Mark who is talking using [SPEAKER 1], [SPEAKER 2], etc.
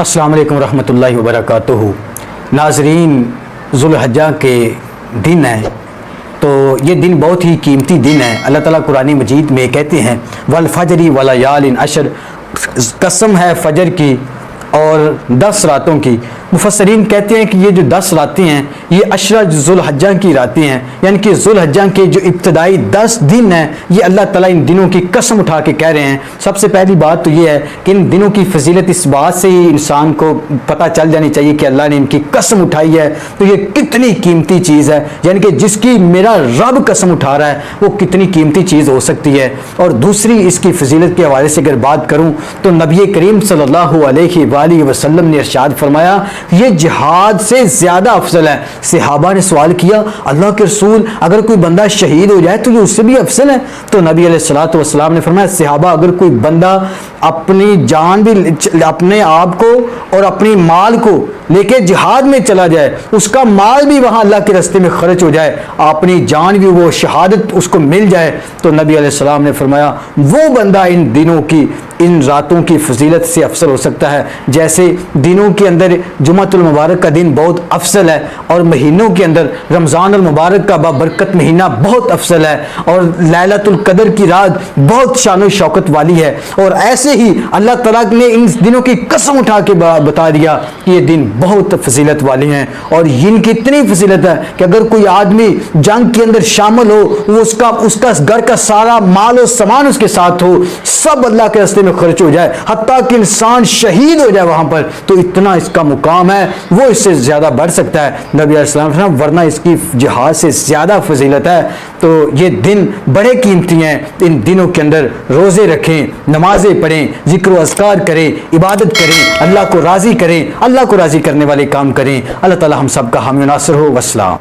[SPEAKER 1] السلام علیکم ورحمۃ اللہ وبرکاتہ۔ ناظرین، ذوالحجہ کے دن ہے تو یہ دن بہت ہی قیمتی دن ہے۔ اللہ تعالیٰ قرآن مجید میں کہتے ہیں والفجر ولیال عشر، قسم ہے فجر کی اور 10 راتوں کی۔ مفسرین کہتے ہیں کہ یہ جو 10 راتیں ہیں یہ عشرہ ذوالحجہ کی راتیں ہیں، یعنی کہ ذوالحجہ کے جو ابتدائی 10 دن ہیں یہ اللہ تعالیٰ ان دنوں کی قسم اٹھا کے کہہ رہے ہیں۔ سب سے پہلی بات تو یہ ہے کہ ان دنوں کی فضیلت اس بات سے ہی انسان کو پتہ چل جانی چاہیے کہ اللہ نے ان کی قسم اٹھائی ہے تو یہ کتنی قیمتی چیز ہے، یعنی کہ جس کی میرا رب قسم اٹھا رہا ہے وہ کتنی قیمتی چیز ہو سکتی ہے۔ اور دوسری اس کی فضیلت کے حوالے سے اگر بات کروں تو نبی کریم صلی اللہ علیہ وآلہ وسلم نے ارشاد فرمایا یہ جہاد سے زیادہ افضل ہے۔ صحابہ نے سوال کیا اللہ کے رسول اگر کوئی بندہ شہید ہو جائے تو یہ اس سے بھی افضل ہے؟ تو نبی علیہ الصلوۃ والسلام نے فرمایا صحابہ اگر کوئی بندہ اپنی جان بھی اپنے آپ کو اور اپنی مال کو لے کے جہاد میں چلا جائے، اس کا مال بھی وہاں اللہ کے راستے میں خرچ ہو جائے، اپنی جان بھی وہ شہادت اس کو مل جائے، تو نبی علیہ السلام نے فرمایا وہ بندہ ان دنوں کی ان راتوں کی فضیلت سے افضل ہو سکتا ہے۔ جیسے دنوں کے اندر جمعۃ المبارک کا دن بہت افضل ہے اور مہینوں کے اندر رمضان المبارک کا بابرکت مہینہ بہت افضل ہے اور لیلۃ القدر کی رات بہت شان و شوکت والی ہے، اور ایسے ہی اللہ تعالیٰ نے ان دنوں کی قسم اٹھا کے بتا دیا کہ یہ دن بہت فضیلت والے ہیں اور ان کی اتنی فضیلت ہے کہ اگر کوئی آدمی جنگ کے اندر شامل ہو وہ اس کا گھر کا سارا مال و سامان اس کے ساتھ ہو، سب اللہ کے راستے میں خرچ ہو جائے، حتیٰ کہ انسان شہید ہو جائے وہاں پر، تو اتنا اس کا مقام ہے وہ اس سے زیادہ بڑھ سکتا ہے نبی علیہ السلام نے، ورنہ اس کی جہاد سے زیادہ فضیلت ہے۔ تو یہ دن بڑے قیمتی ہیں، ان دنوں کے اندر روزے رکھیں، نمازیں پڑھیں، ذکر و اذکار کریں، عبادت کریں، اللہ کو راضی کریں، اللہ کو راضی کرنے والے کام کریں۔ اللہ تعالی ہم سب کا حامی و ناصر ہو۔ والسلام۔